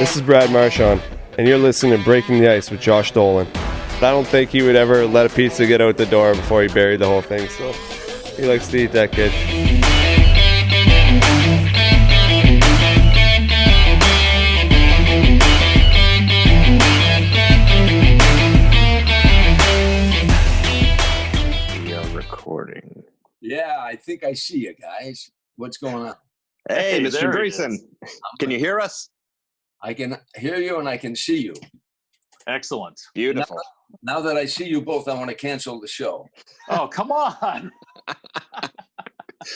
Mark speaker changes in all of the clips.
Speaker 1: This is Brad Marchand, and you're listening to Breaking the Ice with Josh Dolan. I don't think he would ever let a pizza get out the door before he buried the whole thing, so he likes to eat that kid.
Speaker 2: We are recording.
Speaker 3: Yeah, I think I see you guys. What's going on?
Speaker 2: Hey, Mr.
Speaker 4: there he
Speaker 2: Dreesen.
Speaker 4: is.
Speaker 2: Can you hear us?
Speaker 3: I can hear you and I can see you.
Speaker 4: Excellent.
Speaker 2: Beautiful.
Speaker 3: Now that I see you both, I want to cancel the show.
Speaker 4: Oh, come on.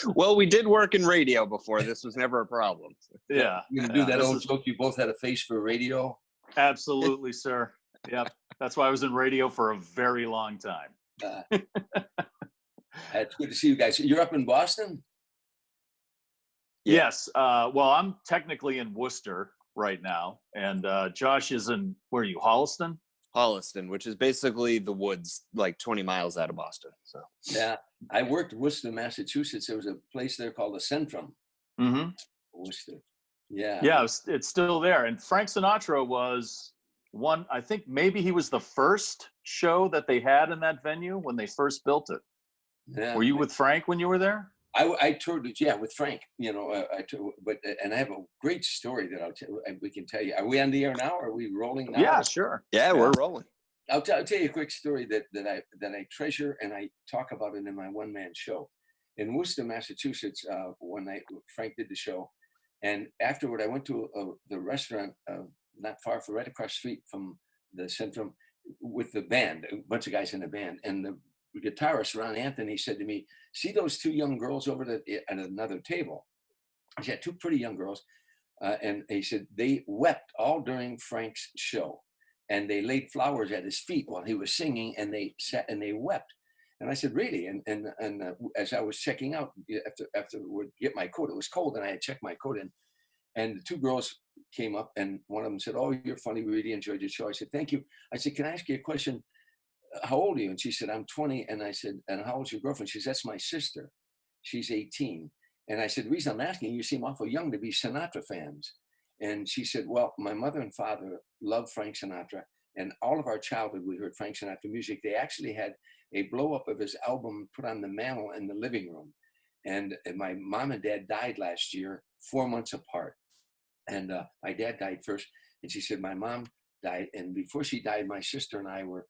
Speaker 2: Well, we did work in radio before. This was never a problem.
Speaker 4: Yeah.
Speaker 3: You're going to do that
Speaker 4: this
Speaker 3: old
Speaker 4: is-
Speaker 3: joke, you both had a face for radio?
Speaker 4: Absolutely, sir. Yep. That's why I was in radio for a very long time.
Speaker 3: It's good to see you guys. You're up in Boston?
Speaker 2: Yeah.
Speaker 4: Yes. Well, I'm technically in Worcester right now. And Josh is in, where are you, Holliston?
Speaker 2: Holliston, which is basically the woods, like 20 miles out of Boston. So
Speaker 3: Yeah. I worked in Worcester, Massachusetts. There was a place there called the Centrum.
Speaker 4: Mm-hmm.
Speaker 3: Worcester. Yeah.
Speaker 4: Yeah, it's still there. And Frank Sinatra was one, I think maybe he was the first show that they had in that venue when they first built it.
Speaker 3: Yeah.
Speaker 4: Were you with Frank when you were there?
Speaker 3: I toured it, yeah, with Frank. You know, and I have a great story that we can tell you. Are we on the air now? Are we rolling now?
Speaker 4: Yeah, sure.
Speaker 2: yeah, we're rolling.
Speaker 3: I'll tell you a quick story that I treasure, and I talk about it in my one-man show. In Worcester, Massachusetts, one night Frank did the show, and afterward I went to the restaurant not far from, right across the street from the Centrum, with the band, a bunch of guys in the band, and the guitarist Ron Anthony said to me, "See those two young girls over at another table?" I said, "Two pretty young girls," and he said they wept all during Frank's show. And they laid flowers at his feet while he was singing, and they sat and they wept. And I said, "Really?" And as I was checking out after would get my coat, it was cold, and I had checked my coat in. And the two girls came up, and one of them said, "Oh, you're funny. We really enjoyed your show." I said, "Thank you." I said, "Can I ask you a question? How old are you?" And she said, "I'm 20." And I said, "And how old's your girlfriend?" She said, "That's my sister. She's 18." And I said, "The reason I'm asking, you seem awful young to be Sinatra fans." And she said, "Well, my mother and father loved Frank Sinatra, and all of our childhood we heard Frank Sinatra music. They actually had a blow up of his album put on the mantle in the living room. And my mom and dad died last year, 4 months apart. And my dad died first. And she said, my mom died. And before she died, my sister and I were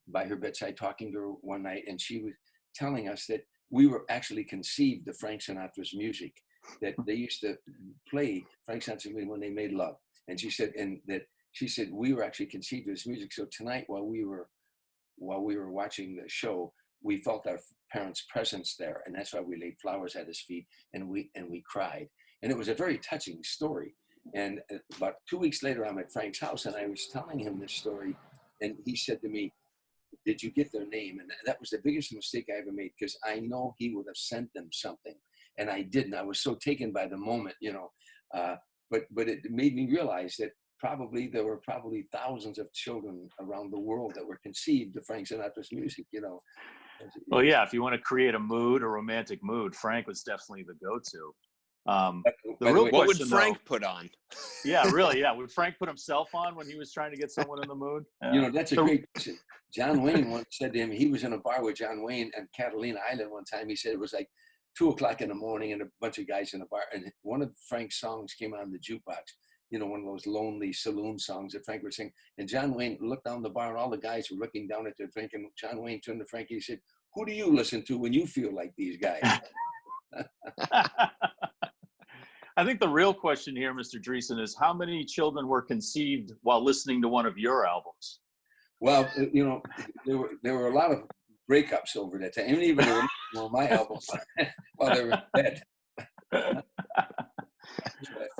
Speaker 3: by her bedside talking to her one night. And she was telling us that we were actually conceived of Frank Sinatra's music, that they used to play Frank Sinatra's music when they made love." And she said, she said, we were actually conceived of this music. So tonight, while we were watching the show, we felt our parents' presence there. And that's why we laid flowers at his feet, and we cried. And it was a very touching story. And about 2 weeks later, I'm at Frank's house, and I was telling him this story. And he said to me, "Did you get their name?" And that was the biggest mistake I ever made, because I know he would have sent them something. And I didn't. I was so taken by the moment, you know. But it made me realize that there were thousands of children around the world that were conceived of Frank Sinatra's music, you know.
Speaker 4: Well, yeah, if you want to create a mood, a romantic mood, Frank was definitely the go-to. The real
Speaker 2: what would
Speaker 4: question,
Speaker 2: Frank
Speaker 4: though,
Speaker 2: put on?
Speaker 4: yeah, really, yeah. Would Frank put himself on when he was trying to get someone in the mood?
Speaker 3: You know, that's a great question. John Wayne once said to him, he was in a bar with John Wayne and Catalina Island one time. He said it was like 2:00 in the morning and a bunch of guys in a bar. And one of Frank's songs came on the jukebox, you know, one of those lonely saloon songs that Frank would sing. And John Wayne looked down the bar, and all the guys were looking down at their drink. And John Wayne turned to Frank and he said, "Who do you listen to when you feel like these guys?"
Speaker 4: I think the real question here, Mr. Dreesen, is how many children were conceived while listening to one of your albums?
Speaker 3: Well, you know, there were a lot of breakups over that time, and even on my album while they were in bed.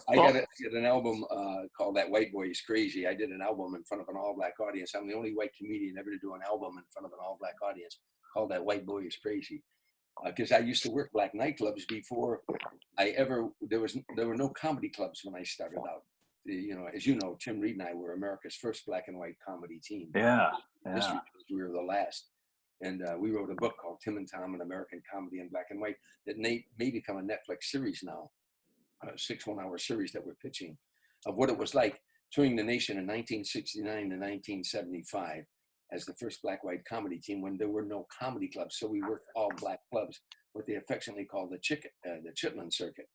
Speaker 3: I got an album called "That White Boy Is Crazy." I did an album in front of an all-black audience. I'm the only white comedian ever to do an album in front of an all-black audience called "That White Boy Is Crazy." Because I used to work black nightclubs before there were no comedy clubs when I started out. You know, as you know, Tim Reed and I were America's first black and white comedy team.
Speaker 4: Yeah.
Speaker 3: History, we were the last. And we wrote a book called Tim and Tom, An American Comedy in Black and White, that may become a Netflix series now, a 6 one-hour series that we're pitching, of what it was like touring the nation in 1969 to 1975 as the first black-white comedy team when there were no comedy clubs. So we worked all black clubs, what they affectionately call the Chitlin Circuit.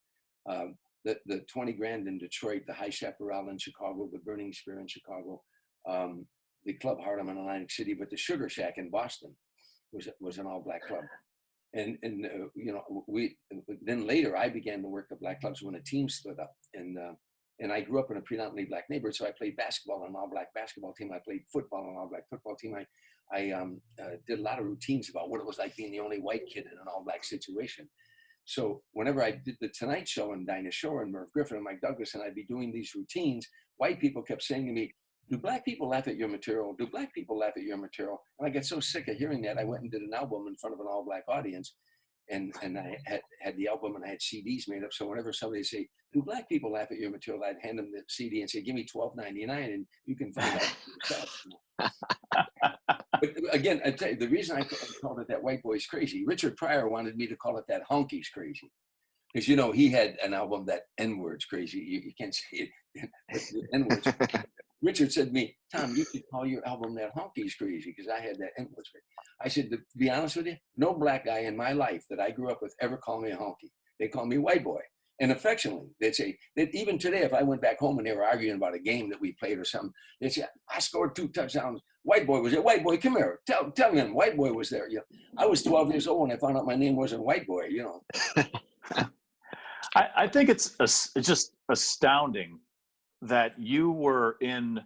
Speaker 3: The 20 Grand in Detroit, the High Chaparral in Chicago, the Burning Spear in Chicago, the Club Harlem in Atlantic City, but the Sugar Shack in Boston was an all-black club. And you know, then later I began to work the black clubs when a team split up. And I grew up in a predominantly black neighborhood, so I played basketball on an all-black basketball team. I played football on an all-black football team. I did a lot of routines about what it was like being the only white kid in an all-black situation. So whenever I did the Tonight Show and Dinah Shore and Merv Griffin and Mike Douglas, and I'd be doing these routines, white people kept saying to me, "Do black people laugh at your material? Do black people laugh at your material?" And I got so sick of hearing that, I went and did an album in front of an all-black audience. And I had the album and I had CDs made up. So whenever somebody say, "Do black people laugh at your material?" I'd hand them the CD and say, "Give me $12.99 and you can find out for yourself." But again, I tell you, the reason I called it That White Boy's Crazy, Richard Pryor wanted me to call it That Honky's Crazy. Because, you know, he had an album that N-word's crazy. You can't say it. N-word's crazy. Richard said to me, "Tom, you could call your album That Honky's Crazy," because I had that N-word's crazy. I said, to be honest with you, no black guy in my life that I grew up with ever called me a honky. They call me white boy. And affectionately, they'd say, that even today, if I went back home and they were arguing about a game that we played or something, they'd say, "I scored 2 touchdowns. White boy was there. White boy, come here. Tell him White boy was there." You know, I was 12 years old when I found out my name wasn't White Boy, you know.
Speaker 4: I think it's just astounding that you were in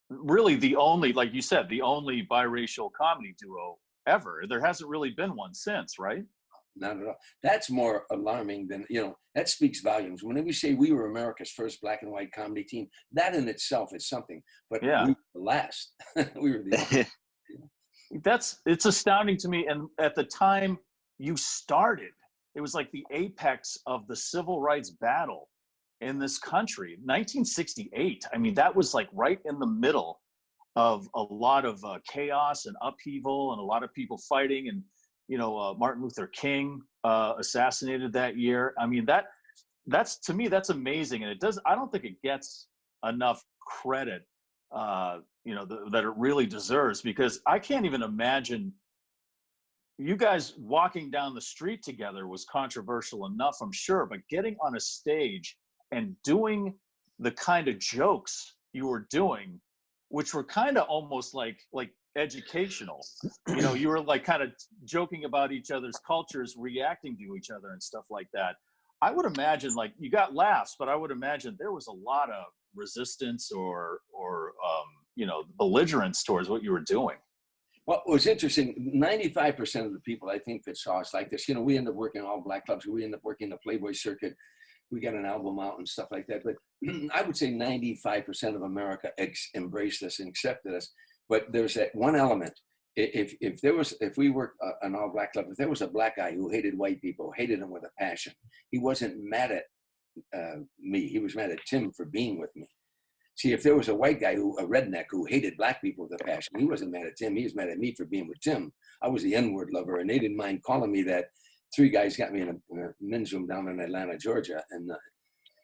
Speaker 4: really the only, like you said, the only biracial comedy duo ever. There hasn't really been one since, right?
Speaker 3: Not at all. That's more alarming than, you know, that speaks volumes. Whenever we say we were America's first black and white comedy team, that in itself is something. But
Speaker 4: Yeah.
Speaker 3: we were the last. We were the only.
Speaker 4: It's astounding to me. And at the time you started, it was like the apex of the civil rights battle in this country. 1968. I mean, that was like right in the middle of a lot of chaos and upheaval and a lot of people fighting. And, you know, Martin Luther King assassinated that year. I mean, that's to me, that's amazing. And I don't think it gets enough credit, you know, that it really deserves, because I can't even imagine you guys walking down the street together was controversial enough, I'm sure, but getting on a stage and doing the kind of jokes you were doing, which were kind of almost like educational, you know, you were like kind of joking about each other's cultures, reacting to each other and stuff like that. I would imagine, like, you got laughs, but I would imagine there was a lot of resistance or you know, belligerence towards what you were doing.
Speaker 3: Well, it was interesting. 95% of the people I think that saw us like this, you know, we ended up working all black clubs. We ended up working the Playboy circuit. We got an album out and stuff like that. But I would say 95% of America embraced us and accepted us. But there's that one element. If we worked an all black club, if there was a black guy who hated white people, hated them with a passion, he wasn't mad at me. He was mad at Tim for being with me. See, if there was a white guy, a redneck, who hated black people with a passion, he wasn't mad at Tim. He was mad at me for being with Tim. I was the N-word lover, and they didn't mind calling me that. 3 guys got me in a men's room down in Atlanta, Georgia, and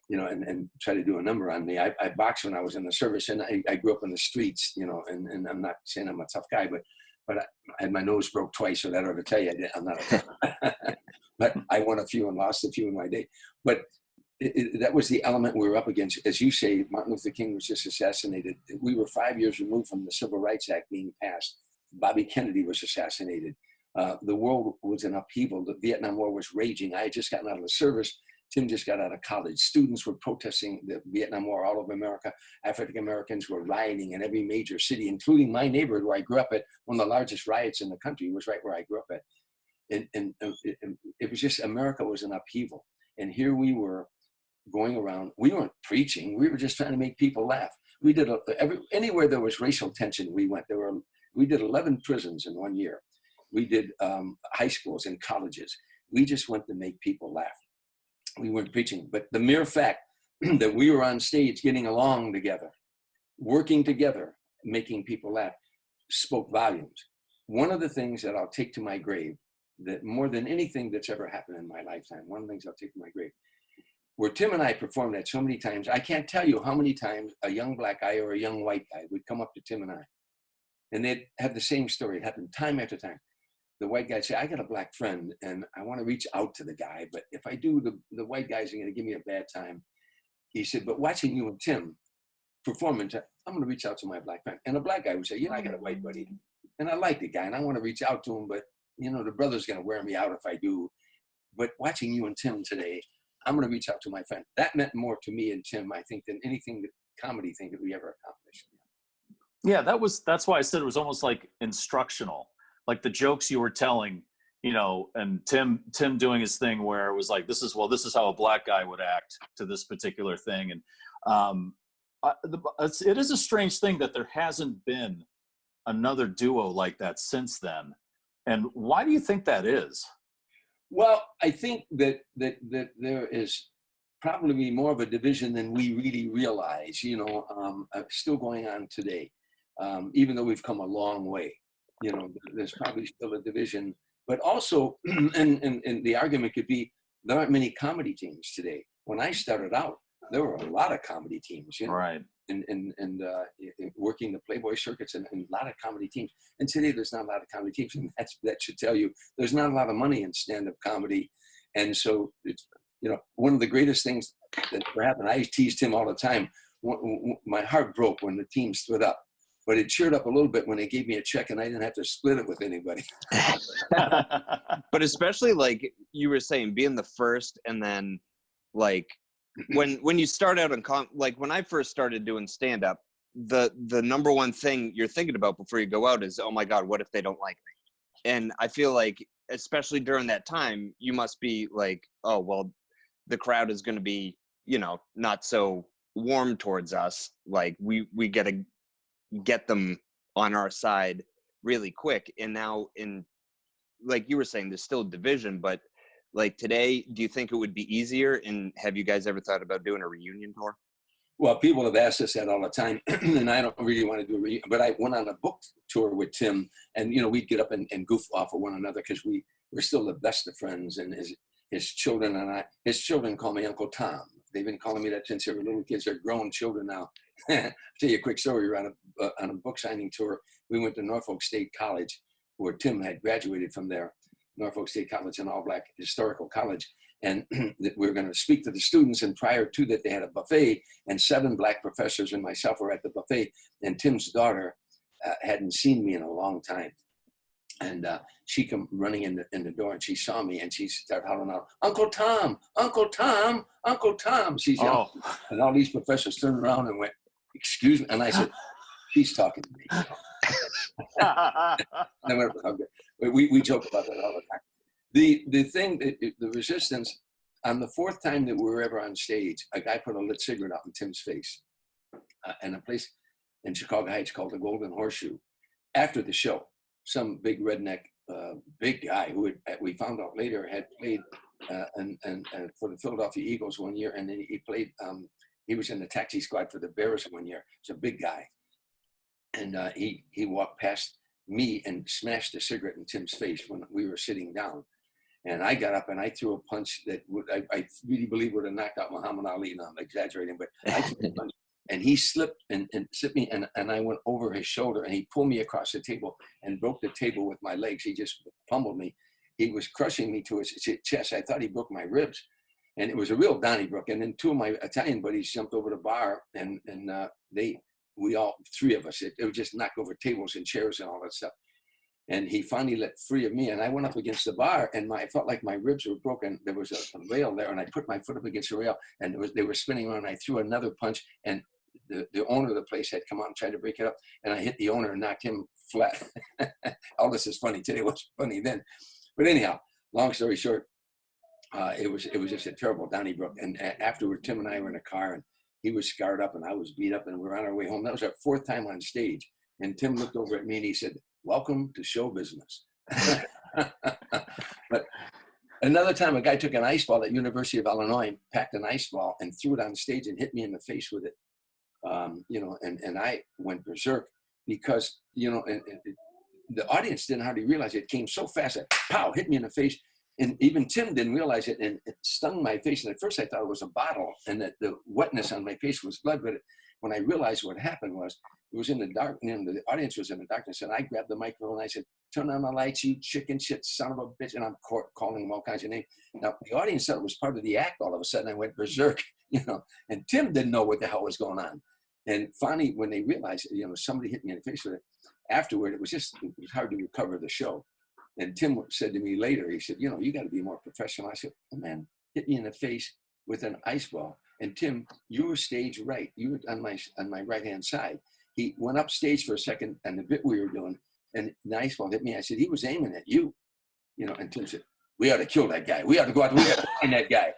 Speaker 3: you know, and tried to do a number on me. I boxed when I was in the service, and I grew up in the streets, you know, and I'm not saying I'm a tough guy, but I had my nose broke twice, so that ought to tell you I'm not a tough guy. But I won a few and lost a few in my day. But that was the element we were up against. As you say, Martin Luther King was just assassinated. We were 5 years removed from the Civil Rights Act being passed. Bobby Kennedy was assassinated. The world was in upheaval. The Vietnam War was raging. I had just gotten out of the service. Tim just got out of college. Students were protesting the Vietnam War all over America. African Americans were rioting in every major city, including my neighborhood where I grew up at. One of the largest riots in the country was right where I grew up at. And it was just, America was in upheaval. And here we were going around. We weren't preaching. We were just trying to make people laugh. We did anywhere there was racial tension, we went. We did 11 prisons in 1 year. We did high schools and colleges. We just went to make people laugh. We weren't preaching, but the mere fact that we were on stage getting along together, working together, making people laugh, spoke volumes. One of the things that I'll take to my grave, that more than anything that's ever happened in my lifetime, one of the things I'll take to my grave, where Tim and I performed that so many times, I can't tell you how many times a young black guy or a young white guy would come up to Tim and I, and they'd have the same story. It happened time after time. The white guy say, I got a black friend and I want to reach out to the guy, but if I do, the white guys are going to give me a bad time. He said, but watching you and Tim perform, I'm going to reach out to my black friend. And a black guy would say, I got a white buddy and I like the guy and I want to reach out to him, but the brother's going to wear me out if I do. But watching you and Tim today, I'm going to reach out to my friend. That meant more to me and Tim, I think, than anything that comedy thing that we ever accomplished.
Speaker 4: Yeah, that's why I said it was almost like instructional, like the jokes you were telling, and Tim doing his thing where it was like, this is how a black guy would act to this particular thing. And it is a strange thing that there hasn't been another duo like that since then. And why do you think that is?
Speaker 3: Well, I think that there is probably more of a division than we really realize, still going on today. Even though we've come a long way, there's probably still a division. But also, and the argument could be, there aren't many comedy teams today. When I started out, there were a lot of comedy teams,
Speaker 4: right?
Speaker 3: And working the Playboy circuits and a lot of comedy teams. And today there's not a lot of comedy teams, and that should tell you there's not a lot of money in stand-up comedy. And so it's, one of the greatest things that ever happened, I teased him all the time. My heart broke when the team split up, but it cheered up a little bit when they gave me a check and I didn't have to split it with anybody.
Speaker 2: But especially like you were saying, being the first, and then like when you start out in like when I first started doing stand-up, the number one thing you're thinking about before you go out is, oh my God, what if they don't like me? And I feel like, especially during that time, you must be like, oh, well, the crowd is going to be, not so warm towards us. Like we got to get them on our side really quick. And now, like you were saying, there's still division, but like today, do you think it would be easier? And have you guys ever thought about doing a reunion tour?
Speaker 3: Well, people have asked us that all the time, and I don't really want to do a reunion. But I went on a book tour with Tim, and we'd get up and goof off of one another because we're still the best of friends. And his children and his children call me Uncle Tom. They've been calling me that since they were little kids. They're grown children now. I'll tell you a quick story. We were on a book signing tour. We went to Norfolk State College, where Tim had graduated from there. Norfolk State College, an all-black historical college, and we were going to speak to the students. And prior to that, they had a buffet, and 7 black professors and myself were at the buffet. And Tim's daughter hadn't seen me in a long time, and she come running in the door, and she saw me, and she started hollering out, "Uncle Tom, Uncle Tom, Uncle Tom!" She's yelling, and all these professors turned around and went, "Excuse me," and I said, "She's talking to me." We joke about that all the time. The thing, the resistance, on the 4th time that we were ever on stage, a guy put a lit cigarette out in Tim's face, in a place in Chicago Heights called the Golden Horseshoe. After the show, some big redneck, big guy who we found out later had played and for the Philadelphia Eagles one year, and then he played. He was in the taxi squad for the Bears one year. He's a big guy, and he walked past me and smashed a cigarette in Tim's face when we were sitting down. And I got up and I threw a punch that I really believe would have knocked out Muhammad Ali. Now I'm exaggerating, but I threw a punch, and he slipped and slipped me, and I went over his shoulder, and he pulled me across the table and broke the table with my legs. He just pummeled me. He was crushing me to his chest. I thought he broke my ribs, and it was a real Donnybrook. And then 2 of my Italian buddies jumped over the bar, and we all 3 of us, it would just knock over tables and chairs and all that stuff. And he finally let free of me, and I went up against the bar, and I felt like my ribs were broken. There was a rail there, and I put my foot up against the rail, and they were spinning around. I threw another punch, and the owner of the place had come out and tried to break it up, and I hit the owner and knocked him flat. All this is funny today. It wasn't funny then. But anyhow, long story short, it was just a terrible Donnybrook. And afterward, Tim and I were in a car, and he was scarred up, and I was beat up, and we were on our way home. That was our 4th time on stage. And Tim looked over at me, and he said, "Welcome to show business." But another time, a guy took an ice ball at University of Illinois, packed an ice ball, and threw it on stage and hit me in the face with it. And I went berserk because, and the audience didn't hardly realize it came so fast that pow, hit me in the face. and even Tim didn't realize it, and it stung my face. And at first I thought it was a bottle, and that the wetness on my face was blood. But when I realized what happened was, it was in the dark, and the audience was in the darkness, and I grabbed the microphone and I said, "Turn on the lights, you chicken shit son of a bitch," and I'm calling them all kinds of names. Now the audience thought it was part of the act. All of a sudden I went berserk, and Tim didn't know what the hell was going on. And finally, when they realized, somebody hit me in the face with it, afterward, it was hard to recover the show. And Tim said to me later, he said, "You got to be more professional." I said, "Oh, man, hit me in the face with an ice ball." And Tim, you were stage right. You were on my right-hand side. He went up stage for a second, and the bit we were doing, and the ice ball hit me. I said, "He was aiming at you." And Tim said, "We ought to kill that guy. We ought to go out. We ought to find that guy."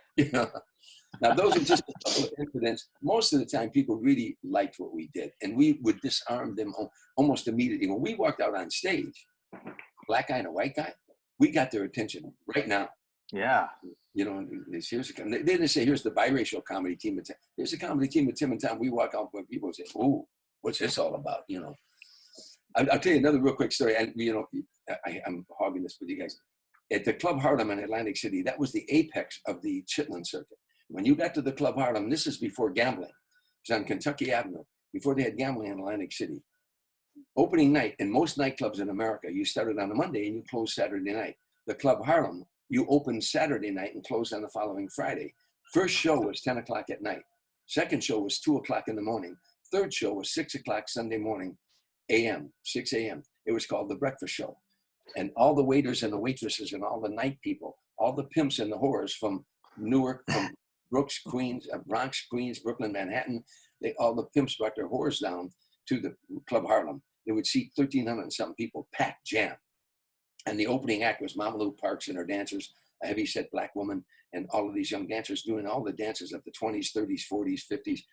Speaker 3: Now, those are just a couple of incidents. Most of the time, people really liked what we did, and we would disarm them almost immediately. When we walked out on stage, black guy and a white guy, we got their attention right now.
Speaker 4: Yeah.
Speaker 3: They didn't say, "Here's the biracial comedy team. Here's the comedy team of Tim and Tom." We walk out when people say, "Oh, what's this all about?" I'll tell you another real quick story. And I'm hogging this with you guys. At the Club Harlem in Atlantic City, that was the apex of the Chitlin circuit. When you got to the Club Harlem, this is before gambling. It was on Kentucky Avenue, before they had gambling in Atlantic City. Opening night in most nightclubs in America, you started on a Monday and you closed Saturday night. The Club Harlem, you opened Saturday night and closed on the following Friday. First show was 10 o'clock at night. Second show was 2 o'clock in the morning. Third show was 6 o'clock Sunday morning, 6 a.m. It was called The Breakfast Show. And all the waiters and the waitresses and all the night people, all the pimps and the whores from Newark, from Bronx, Queens, Brooklyn, Manhattan, all the pimps brought their whores down to the Club Harlem. They would seat 1,300 and something people, packed jam. And the opening act was Mama Lou Parks and her dancers, a heavyset black woman, and all of these young dancers doing all the dances of the 20s, 30s, 40s, 50s.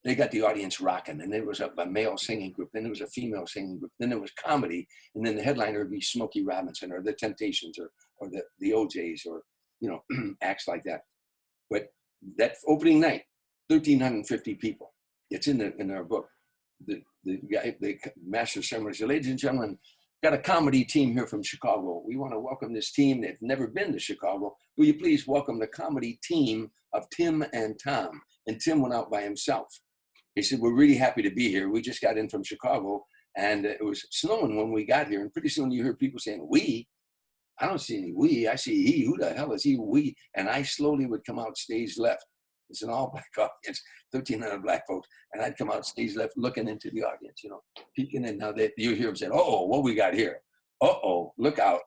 Speaker 3: They got the audience rocking. And there was a male singing group. Then there was a female singing group. Then there was comedy. And then the headliner would be Smokey Robinson or the Temptations or the OJs or, acts like that. But that opening night, 1,350 people. It's in our book. The master of ceremonies said, "Ladies and gentlemen, got a comedy team here from Chicago. We want to welcome this team. They've never been to Chicago. Will you please welcome the comedy team of Tim and Tom?" And Tim went out by himself. He said, "We're really happy to be here. We just got in from Chicago, and it was snowing when we got here. And pretty soon you hear people saying, 'we.' I don't see any 'we.' I see 'he.' Who the hell is he? 'We.' And I slowly would come out stage left. It's an all-black audience, 1,300 black folks. And I'd come out stage left looking into the audience, peeking in. Now you hear them say, 'Oh, what we got here? Uh-oh, look out,'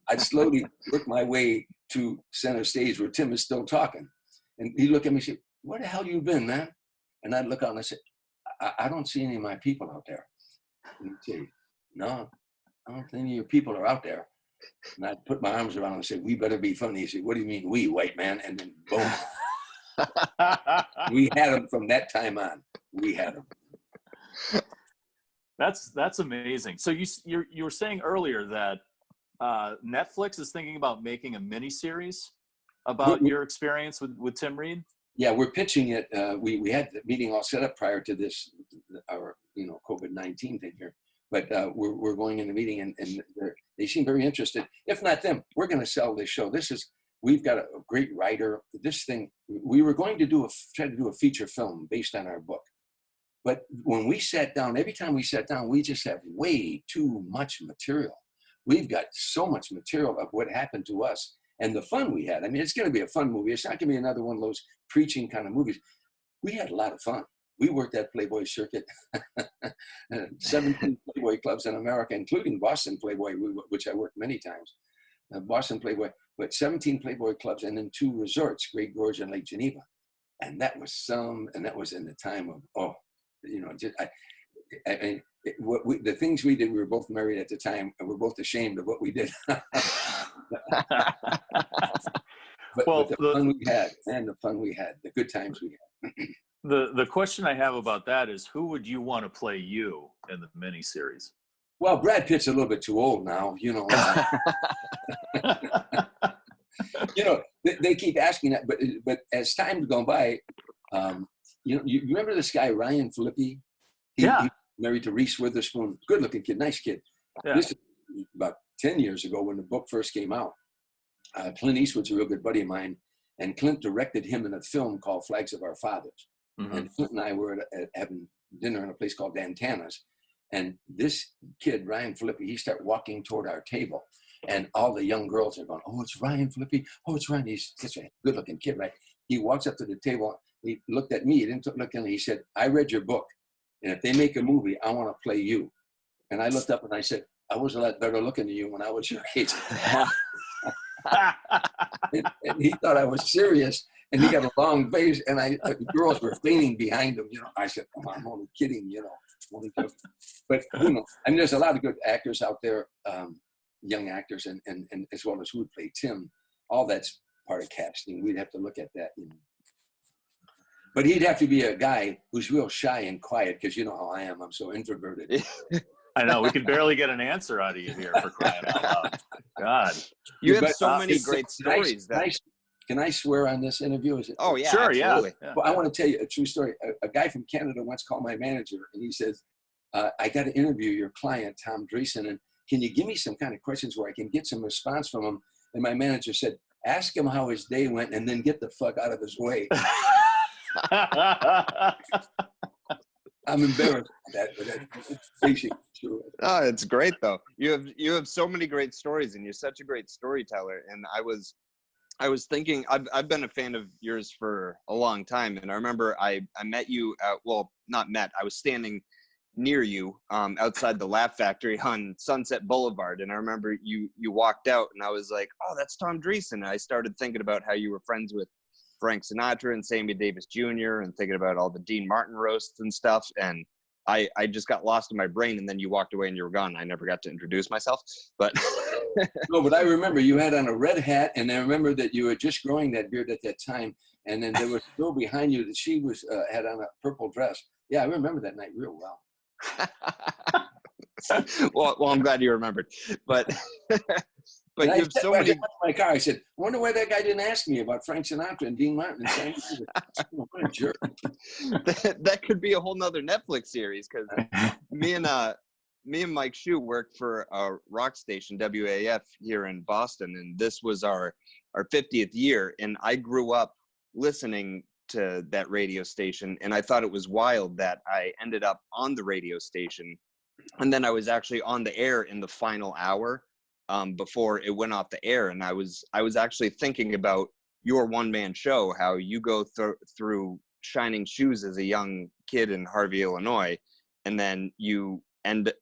Speaker 3: I'd slowly work my way to center stage where Tim is still talking. And he'd look at me and say, 'Where the hell you been, man?' And I'd look out and I said, I don't see any of my people out there." And he'd say, "No, I don't think any of your people are out there." And I'd put my arms around him and say, "We better be funny." He said, "What do you mean, we, white man?" And then boom. We had him from that time on. We had him.
Speaker 4: That's amazing. So you were saying earlier that Netflix is thinking about making a mini series about your experience with Tim Reed.
Speaker 3: Yeah, we're pitching it. We had the meeting all set up prior to this, our COVID-19 thing here. But we're going in the meeting, and they seem very interested. If not them, we're going to sell this show. We've got a great writer. This thing, we were going to try to do a feature film based on our book. But when we sat down, every time we sat down, we just have way too much material. We've got so much material of what happened to us and the fun we had. I mean, it's going to be a fun movie. It's not going to be another one of those preaching kind of movies. We had a lot of fun. We worked that Playboy circuit, 17 Playboy clubs in America, including Boston Playboy, which I worked many times. Boston Playboy, but 17 Playboy clubs, and then 2 resorts, Great Gorge and Lake Geneva. And that was in the time of, the things we did, we were both married at the time, and we're both ashamed of what we did. But the fun we had, and the fun we had, the good times we had.
Speaker 4: The question I have about that is, who would you want to play you in the miniseries?
Speaker 3: Well, Brad Pitt's a little bit too old now, They keep asking that, but as time's gone by, you remember this guy Ryan Phillippe? He married to Reese Witherspoon, good-looking kid, nice kid. Yeah. This is about 10 years ago when the book first came out. Clint Eastwood's a real good buddy of mine, and Clint directed him in a film called Flags of Our Fathers. And Clint and I were at having dinner in a place called Dantana's, and this kid, Ryan Filippi, he started walking toward our table, and all the young girls are going, "Oh, it's Ryan Filippi. Oh, it's Ryan. He's such a good-looking kid, right?" He walks up to the table. He looked at me. He didn't look at me. He said, "I read your book, and if they make a movie, I want to play you." And I looked up and I said, "I was a lot better looking than you when I was your age." and he thought I was serious, and he got a long face, and the girls were fainting behind him. I said, "Oh, I'm only kidding, only joking." But I mean, there's a lot of good actors out there, young actors, and as well as who would play Tim. All that's part of casting. We'd have to look at that. But he'd have to be a guy who's real shy and quiet, because you know how I am. I'm so introverted.
Speaker 4: I know, we can barely get an answer out of you here, for crying out loud. God.
Speaker 2: You have so many great stories.
Speaker 3: Can I swear on this interview? Is it?
Speaker 2: Oh, yeah,
Speaker 4: sure,
Speaker 2: absolutely.
Speaker 4: Yeah.
Speaker 3: Well, I want to tell you a true story. A guy from Canada once called my manager, and he says, "I got to interview your client, Tom Dreesen, and can you give me some kind of questions where I can get some response from him?" And my manager said, "Ask him how his day went, and then get the fuck out of his way." I'm embarrassed by that, but that's basically true.
Speaker 2: Oh, it's great though. You have so many great stories, and you're such a great storyteller. And I was thinking, I've been a fan of yours for a long time, and I remember I met you not met. I was standing near you outside the Laugh Factory on Sunset Boulevard, and I remember you walked out, and I was like, "Oh, that's Tom Dreesen." And I started thinking about how you were friends with Frank Sinatra and Sammy Davis Jr. and thinking about all the Dean Martin roasts and stuff. And I just got lost in my brain, and then you walked away and you were gone. I never got to introduce myself, but.
Speaker 3: No, but I remember you had on a red hat, and I remember that you were just growing that beard at that time. And then there was a girl behind you that she had on a purple dress. Yeah, I remember that night real well.
Speaker 2: well, I'm glad you remembered, but you have so many.
Speaker 3: In my car, I said, "I wonder why that guy didn't ask me about Frank Sinatra and Dean Martin." And Sammy Davis. What a jerk!
Speaker 2: That could be a whole nother Netflix series, because me and Mike Shue worked for a rock station, WAF, here in Boston, and this was our 50th year, and I grew up listening to that radio station, and I thought it was wild that I ended up on the radio station, and then I was actually on the air in the final hour before it went off the air. And I was actually thinking about your one-man show, how you go through Shining Shoes as a young kid in Harvey, Illinois, and then you end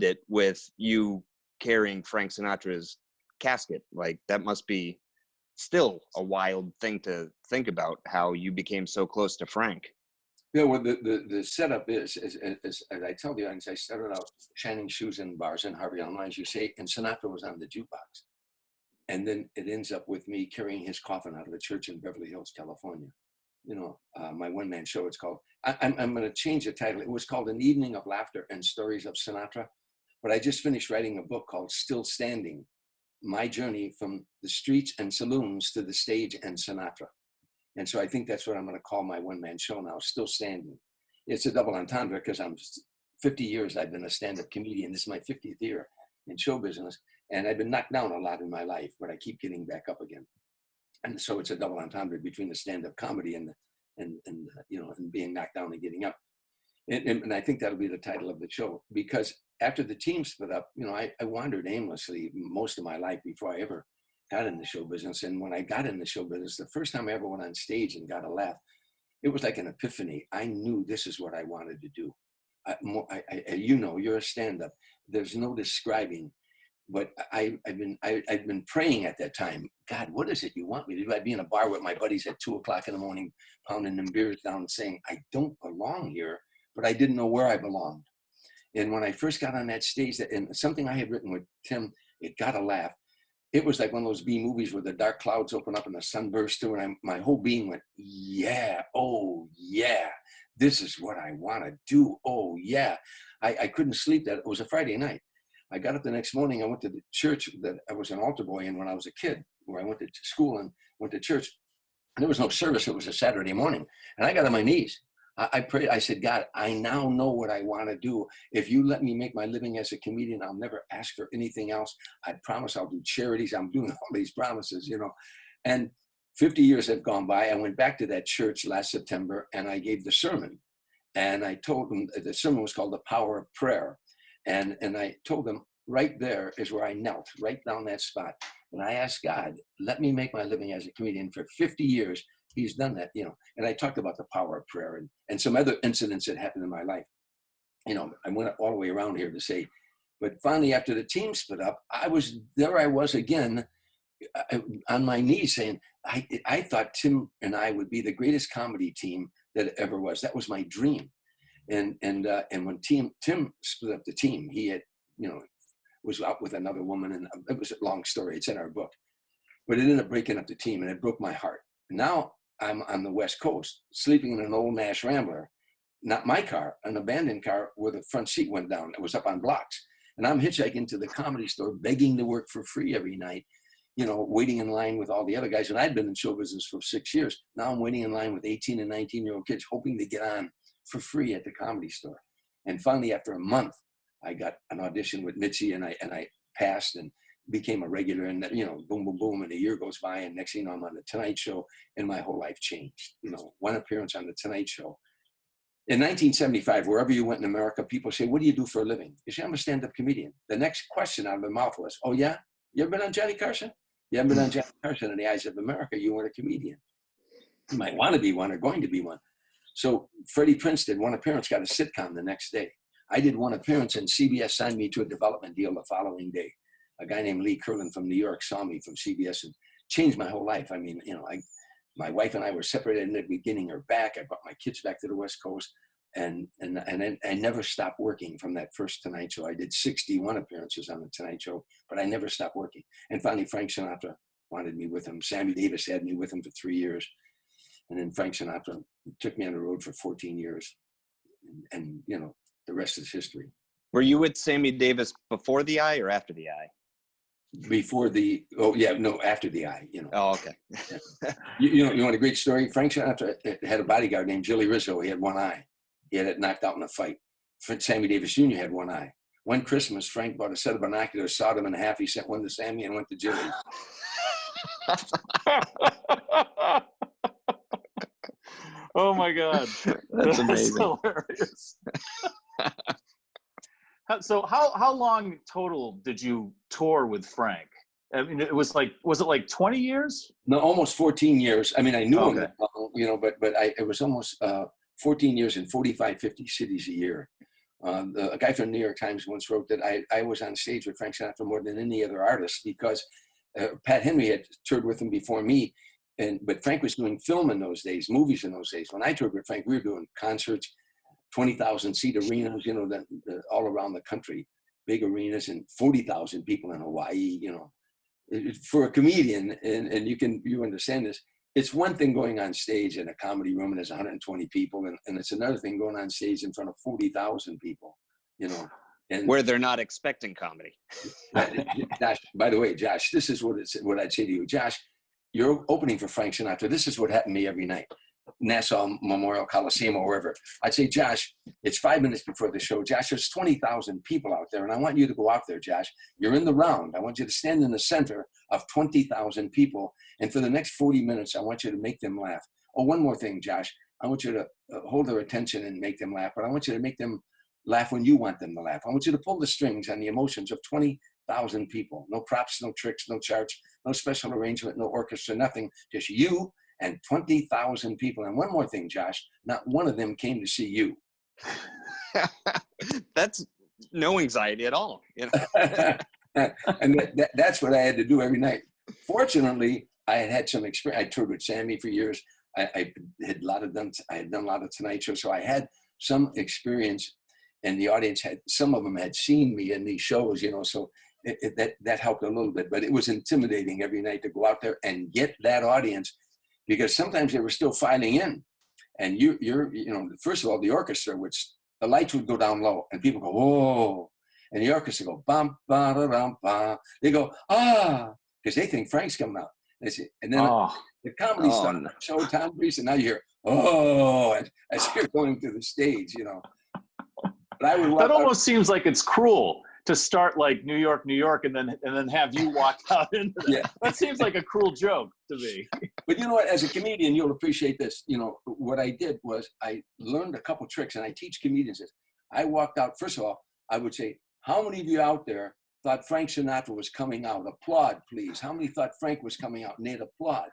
Speaker 2: it with you carrying Frank Sinatra's casket. Like, that must be still a wild thing to think about, how you became so close to Frank.
Speaker 3: Yeah, well, the setup is, as I tell the audience, I started out Shining Shoes in bars in Harvey, Illinois, as you say, and Sinatra was on the jukebox. And then it ends up with me carrying his coffin out of a church in Beverly Hills, California. My one-man show, it's called, I'm going to change the title. It was called An Evening of Laughter and Stories of Sinatra. But I just finished writing a book called Still Standing, My Journey from the Streets and Saloons to the Stage and Sinatra. And so I think that's what I'm going to call my one-man show now, Still Standing. It's a double entendre, because I'm 50 years I've been a stand-up comedian. This is my 50th year in show business. And I've been knocked down a lot in my life, but I keep getting back up again. And so it's a double entendre between the stand-up comedy and being knocked down and getting up. And I think that'll be the title of the show, because after the team split up, I wandered aimlessly most of my life before I ever got in the show business. And when I got in the show business, the first time I ever went on stage and got a laugh, it was like an epiphany. I knew this is what I wanted to do. You're a stand-up. There's no describing, but I've been praying at that time. God, what is it you want me to do? I'd be in a bar with my buddies at 2:00 in the morning, pounding them beers down and saying, I don't belong here, but I didn't know where I belonged. And when I first got on that stage, and something I had written with Tim, it got a laugh. It was like one of those B movies where the dark clouds open up and the sun bursts through, and my whole being went, yeah, oh yeah, this is what I want to do. Oh yeah. I couldn't sleep. That it was a Friday night. I got up the next morning. I went to the church that I was an altar boy in when I was a kid, where I went to school and went to church. And there was no service. It was a Saturday morning. And I got on my knees I prayed, I said, God, I now know what I want to do. If you let me make my living as a comedian, I'll never ask for anything else. I promise I'll do charities. I'm doing all these promises, you know. And 50 years have gone by. I went back to that church last September and I gave the sermon. And I told them, the sermon was called The Power of Prayer. And I told them, right there is where I knelt, right down that spot. And I asked God, let me make my living as a comedian. For 50 years, he's done that, you know. And I talked about the power of prayer and some other incidents that happened in my life. You know, I went all the way around here to say, but finally, after the team split up, I was again on my knees saying, I thought Tim and I would be the greatest comedy team that ever was. That was my dream. And when Tim split up the team, he had, you know, was out with another woman, and it was a long story. It's in our book, but it ended up breaking up the team, and it broke my heart. Now I'm on the West Coast, sleeping in an old Nash Rambler, not my car, an abandoned car where the front seat went down. It was up on blocks, and I'm hitchhiking to the Comedy Store, begging to work for free every night, you know, waiting in line with all the other guys. And I'd been in show business for 6 years. Now I'm waiting in line with 18 and 19-year-old kids, hoping to get on for free at the Comedy Store. And finally, after a month, I got an audition with Mitzi, and I passed and became a regular. And you know, boom, boom, boom, and a year goes by, and next thing you know, I'm on the Tonight Show, and my whole life changed. You know, one appearance on the Tonight Show. In 1975, wherever you went in America, people say, "What do you do for a living?" You say, "I'm a stand-up comedian." The next question out of their mouth was, "Oh yeah, you ever been on Johnny Carson? You haven't been on Johnny Carson. In the eyes of America, you weren't a comedian. You might want to be one or going to be one." So Freddie Prinze did one appearance, got a sitcom the next day. I did one appearance, and CBS signed me to a development deal the following day. A guy named Lee Curlin from New York saw me from CBS and changed my whole life. I mean, you know, my wife and I were separated in the beginning. Her back. I brought my kids back to the West Coast, and I never stopped working from that first Tonight Show. I did 61 appearances on the Tonight Show, but I never stopped working. And finally, Frank Sinatra wanted me with him. Sammy Davis had me with him for 3 years, and then Frank Sinatra took me on the road for 14 years, and you know, the rest is history.
Speaker 2: Were you with Sammy Davis before the Eye or after the Eye?
Speaker 3: Before after the Eye, you know.
Speaker 2: Oh, okay.
Speaker 3: you want a great story? Frank Sinatra had a bodyguard named Jilly Rizzo. He had one eye. He had it knocked out in a fight. Sammy Davis Jr. had one eye. One Christmas, Frank bought a set of binoculars, sawed them in half. He sent one to Sammy and went to Jilly.
Speaker 4: Oh my God.
Speaker 2: That's amazing.
Speaker 4: Hilarious. So how long total did you tour with Frank? I mean, was it like 20 years?
Speaker 3: No, almost 14 years. I mean, I knew him,
Speaker 2: Okay.
Speaker 3: you know, but it was almost 14 years in 45, 50 cities a year. A guy from New York Times once wrote that I was on stage with Frank Sinatra more than any other artist because Pat Henry had toured with him before me. But Frank was doing film in those days, movies in those days. When I toured with Frank, we were doing concerts, 20,000 seat arenas, you know, all around the country, big arenas, and 40,000 people in Hawaii, you know. For a comedian, and you understand this, it's one thing going on stage in a comedy room and there's 120 people, and it's another thing going on stage in front of 40,000 people, you know. And
Speaker 2: where they're not expecting comedy.
Speaker 3: Josh, by the way, Josh, this is what I'd say to you. Josh, you're opening for Frank Sinatra. This is what happened to me every night. Nassau Memorial Coliseum or wherever. I'd say, Josh, it's 5 minutes before the show. Josh, there's 20,000 people out there, and I want you to go out there, Josh. You're in the round. I want you to stand in the center of 20,000 people, and for the next 40 minutes, I want you to make them laugh. Oh, one more thing, Josh. I want you to hold their attention and make them laugh, but I want you to make them laugh when you want them to laugh. I want you to pull the strings on the emotions of 20,000 people. No props, no tricks, no charts, no special arrangement, no orchestra, nothing. Just you and 20,000 people. And one more thing, Josh, not one of them came to see you.
Speaker 2: That's no anxiety at all. You know?
Speaker 3: And that's what I had to do every night. Fortunately, I had some experience. I toured with Sammy for years. I had done a lot of Tonight Show, so I had some experience, and the audience some of them had seen me in these shows, you know, so that helped a little bit. But it was intimidating every night to go out there and get that audience, because sometimes they were still filing in, and you know, first of all, the orchestra, which the lights would go down low, and people go, whoa, and the orchestra go bum ba da dum ba. They go because they think Frank's coming out. And then the comedy stuff, show Tom Dreesen. Now you hear as you're going to the stage, you know. But I would walk
Speaker 4: That
Speaker 3: out.
Speaker 4: almost seems like it's cruel to start like New York, and then have you walk out into that.
Speaker 3: Yeah.
Speaker 4: That seems like a cruel joke to me.
Speaker 3: But you know what? As a comedian, you'll appreciate this. You know, what I did was I learned a couple tricks, and I teach comedians this. I walked out. First of all, I would say, how many of you out there thought Frank Sinatra was coming out? Applaud, please. How many thought Frank was coming out? And they'd applaud.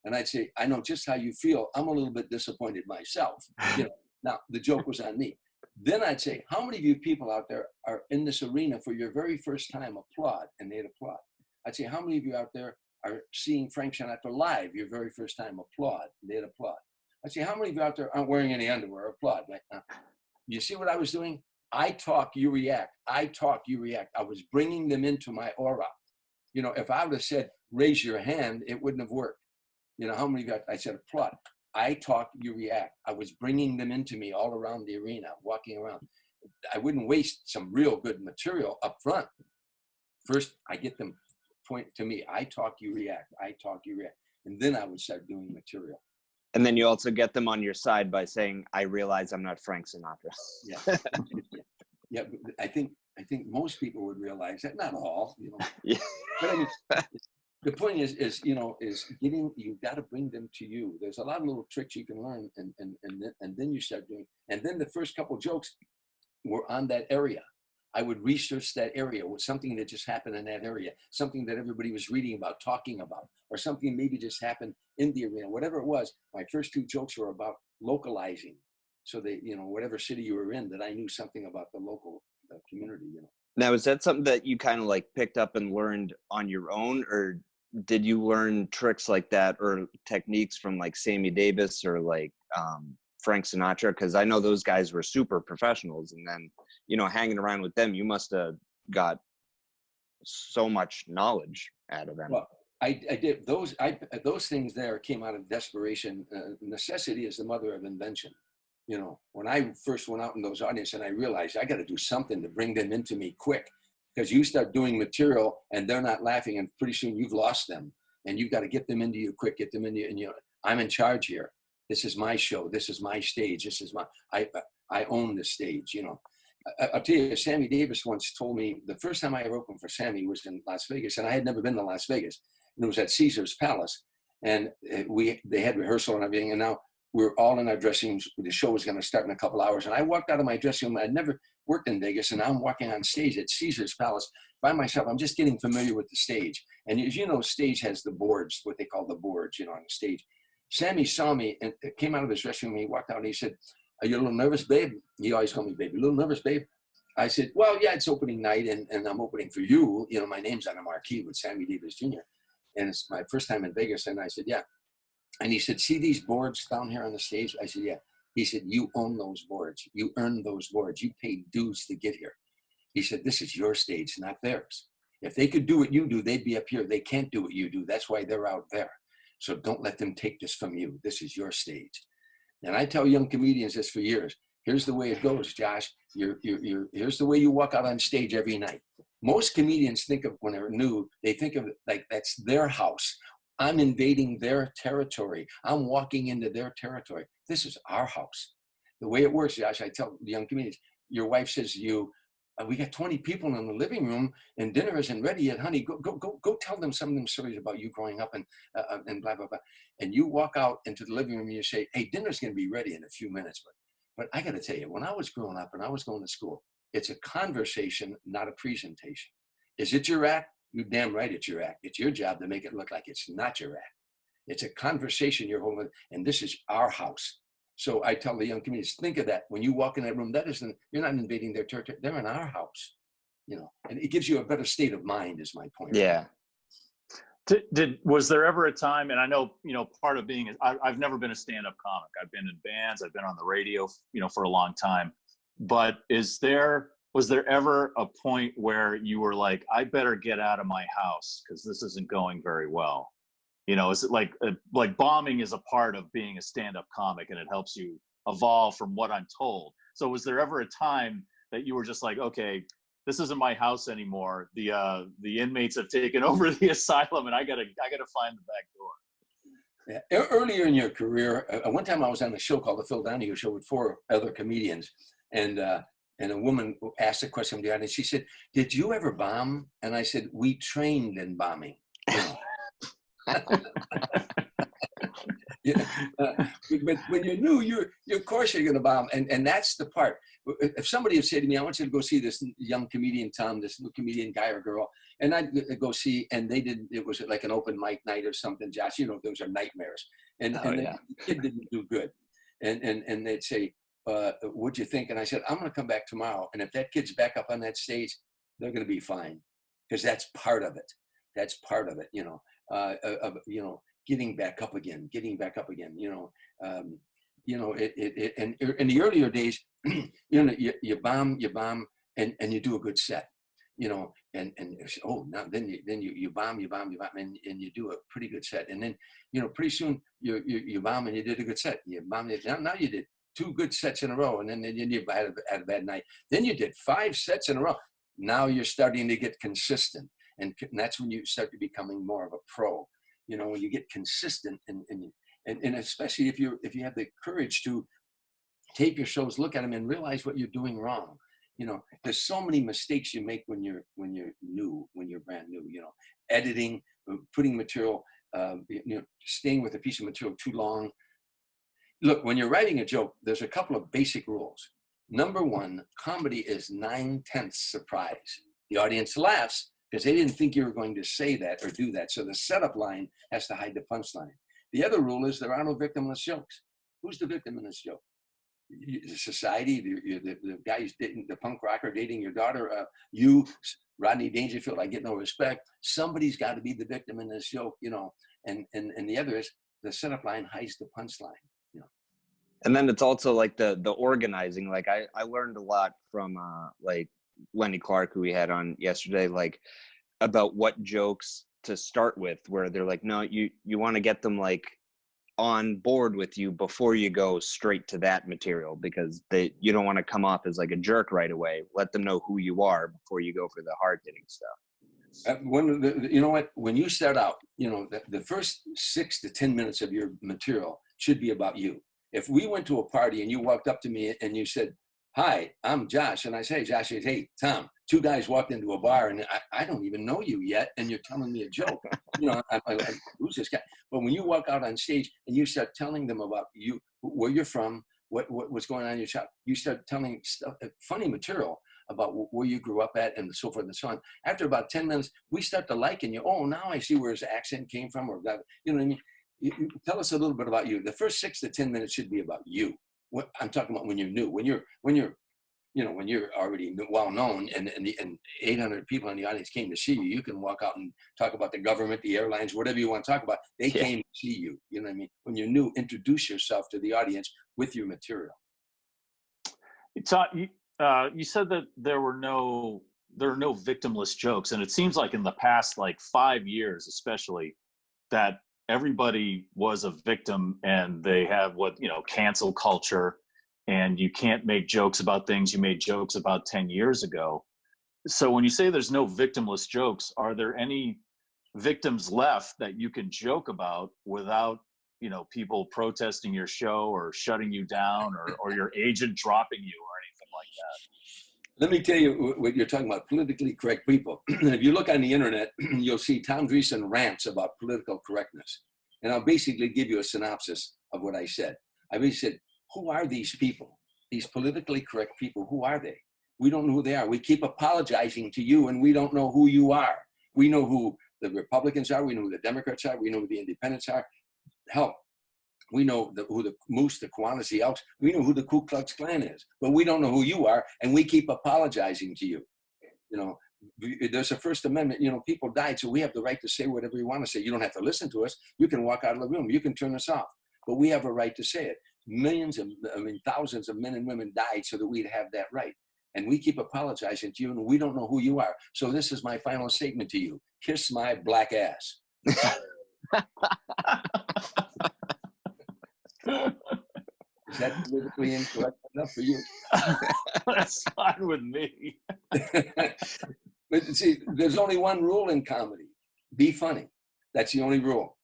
Speaker 3: And I'd say, I know just how you feel. I'm a little bit disappointed myself. You know, now the joke was on me. Then I'd say, how many of you people out there are in this arena for your very first time? Applaud, and they'd applaud. I'd say, how many of you out there are seeing Frank Sinatra live your very first time? Applaud, and they'd applaud. I'd say, how many of you out there aren't wearing any underwear? Applaud. Right now, you see what I was doing? I talk, you react. I talk, you react. I was bringing them into my aura. You know, if I would have said, raise your hand, it wouldn't have worked. You know, how many of you, I said, applaud. I talk, you react. I was bringing them into me all around the arena, walking around. I wouldn't waste some real good material up front. First, I get them point to me. I talk, you react. I talk, you react. And then I would start doing material.
Speaker 2: And then you also get them on your side by saying, I realize I'm not Frank Sinatra.
Speaker 3: Yeah. Yeah. I think most people would realize that. Not all, you know.
Speaker 2: Yeah.
Speaker 3: But I mean, the point is getting, you got to bring them to you. There's a lot of little tricks you can learn, and then you start doing. And then the first couple jokes were on that area. I would research that area with something that just happened in that area, something that everybody was reading about, talking about, or something maybe just happened in the arena. Whatever it was, my first two jokes were about localizing. So that, you know, whatever city you were in, that I knew something about the local community, you know.
Speaker 2: Now, is that something that you kind of like picked up and learned on your own, or did you learn tricks like that or techniques from like Sammy Davis or like Frank Sinatra? Because I know those guys were super professionals, and then, you know, hanging around with them, you must have got so much knowledge out of them.
Speaker 3: Well, I did those things there came out of desperation. Necessity is the mother of invention. You know, when I first went out in those audiences, and I realized I got to do something to bring them into me quick, because you start doing material and they're not laughing, and pretty soon you've lost them, and you've got to get them into you quick, get them into you. And you know, I'm in charge here. This is my show. This is my stage. This is I own the stage. You know, I'll tell you, Sammy Davis once told me the first time I ever opened for Sammy was in Las Vegas, and I had never been to Las Vegas, and it was at Caesar's Palace, and they had rehearsal and everything, and now we're all in our dressing rooms. The show was going to start in a couple hours. And I walked out of my dressing room. I'd never worked in Vegas. And now I'm walking on stage at Caesar's Palace by myself. I'm just getting familiar with the stage. And as you know, stage has the boards, what they call the boards, you know, on the stage. Sammy saw me and came out of his dressing room. He walked out and he said, "Are you a little nervous, babe?" He always called me baby. "A little nervous, babe?" I said, "Well, yeah, it's opening night and I'm opening for you. You know, my name's on a marquee with Sammy Davis Jr. And it's my first time in Vegas." And I said, "Yeah." And he said, "See these boards down here on the stage?" I said, "Yeah." He said, "You own those boards. You earned those boards. You paid dues to get here." He said, "This is your stage, not theirs. If they could do what you do, they'd be up here. They can't do what you do. That's why they're out there. So don't let them take this from you. This is your stage." And I tell young comedians this for years. Here's the way it goes, Josh. Here's the way you walk out on stage every night. Most comedians think of, when they're new, they think of it like that's their house. I'm invading their territory. I'm walking into their territory. This is our house. The way it works, Josh, I tell the young comedians, your wife says to you, "We got 20 people in the living room and dinner isn't ready yet, honey. Go tell them some of them stories about you growing up and blah, blah, blah." And you walk out into the living room and you say, "Hey, dinner's going to be ready in a few minutes. But I got to tell you, when I was growing up and I was going to school, it's a conversation, not a presentation. Is it your act? You're damn right it's your act. It's your job to make it look like it's not your act. It's a conversation you're holding, and this is our house." So I tell the young comedians, think of that. When you walk in that room, you're not invading their territory. They're in our house, you know, and it gives you a better state of mind is my point.
Speaker 2: Yeah.
Speaker 4: Was there ever a time, and I know, you know, part of being, I've never been a stand-up comic. I've been in bands, I've been on the radio, you know, for a long time. But was there ever a point where you were like, I better get out of my house because this isn't going very well? You know, is it like bombing is a part of being a stand-up comic and it helps you evolve from what I'm told. So was there ever a time that you were just like, okay, this isn't my house anymore. The inmates have taken over the asylum and I gotta find the back door?
Speaker 3: Yeah. Earlier in your career, one time I was on a show called The Phil Donahue Show with 4 other comedians, and a woman asked a question to the audience. She said, "Did you ever bomb?" And I said, "We trained in bombing." You know? Yeah. But when you're new, you're of course you're going to bomb, and that's the part. If somebody had said to me, "I want you to go see this young comedian Tom, this new comedian guy or girl," and I'd go see, and they didn't. It was like an open mic night or something, Josh. You know, those are nightmares, and the kid didn't do good, and they'd say, "What'd you think?" And I said, "I'm going to come back tomorrow, and if that kid's back up on that stage, they're going to be fine, because that's part of it. That's part of it, you know." You know, getting back up again, you know, and in the earlier days, you know, you bomb, and you do a good set, you know, and oh, now then you bomb, and you do a pretty good set, and then, you know, pretty soon you bomb and you did a good set, you bomb it, now you did 2 good sets in a row, and then you had a bad night, then you did 5 sets in a row. Now you're starting to get consistent, and that's when you start to becoming more of a pro. You know, when you get consistent, and especially if you have the courage to tape your shows, look at them, and realize what you're doing wrong. You know, there's so many mistakes you make when you're new, when you're brand new. You know, editing, putting material, you know, staying with a piece of material too long. Look, when you're writing a joke, there's a couple of basic rules. Number 1, comedy is 9/10 surprise. The audience laughs because they didn't think you were going to say that or do that. So the setup line has to hide the punchline. The other rule is there are no victimless jokes. Who's the victim in this joke? The society, the guy who's dating, the punk rocker dating your daughter, you, Rodney Dangerfield, I get no respect. Somebody's got to be the victim in this joke, you know, and the other is the setup line hides the punchline, you know.
Speaker 2: And then it's also like the organizing. Like I learned a lot from like Lenny Clark, who we had on yesterday, like about what jokes to start with, where they're like, no, you want to get them like on board with you before you go straight to that material, because you don't want to come off as like a jerk right away. Let them know who you are before you go for the hard hitting stuff.
Speaker 3: You know what, when you start out, you know, the first 6 to 10 minutes of your material should be about you. If we went to a party and you walked up to me and you said, "Hi, I'm Josh," and I say, Josh says, "Hey, Tom, 2 guys walked into a bar and I don't even know you yet, and you're telling me a joke." You know, I'm who's this guy? But when you walk out on stage and you start telling them about you, where you're from, what's going on in your child, you start telling stuff, funny material about where you grew up at and so forth and so on. After about 10 minutes, we start to liking you. Oh, now I see where his accent came from, or that, you know what I mean? You tell us a little bit about you. The first 6 to 10 minutes should be about you. What I'm talking about when you're new, when you're you know, when you're already well known and 800 people in the audience came to see you, you can walk out and talk about the government, the airlines, whatever you want to talk about. They came to see you. You know what I mean? When you're new, introduce yourself to the audience with your material.
Speaker 4: You said that there are no victimless jokes, and it seems like in the past like 5 years, especially, that everybody was a victim, and they have what, you know, cancel culture, and you can't make jokes about things you made jokes about 10 years ago. So when you say there's no victimless jokes, are there any victims left that you can joke about without, you know, people protesting your show or shutting you down, or your agent dropping you or anything like that?
Speaker 3: Let me tell you what you're talking about, politically correct people. If you look on the internet, you'll see Tom Dreesen rants about political correctness. And I'll basically give you a synopsis of what I said. I basically said, who are these people? These politically correct people, who are they? We don't know who they are. We keep apologizing to you, and we don't know who you are. We know who the Republicans are. We know who the Democrats are. We know who the Independents are. Hell, we know who the Moose, the Kiwanis, the Elks. We know who the Ku Klux Klan is, but we don't know who you are, and we keep apologizing to you. You know, there's a First Amendment. You know, people died, so we have the right to say whatever we want to say. You don't have to listen to us. You can walk out of the room. You can turn us off, but we have a right to say it. Thousands of men and women died so that we'd have that right. And we keep apologizing to you, and we don't know who you are. So this is my final statement to you. Kiss my black ass. Is that politically incorrect enough for you?
Speaker 4: That's fine with me.
Speaker 3: But see, there's only one rule in comedy. Be funny. That's the only rule.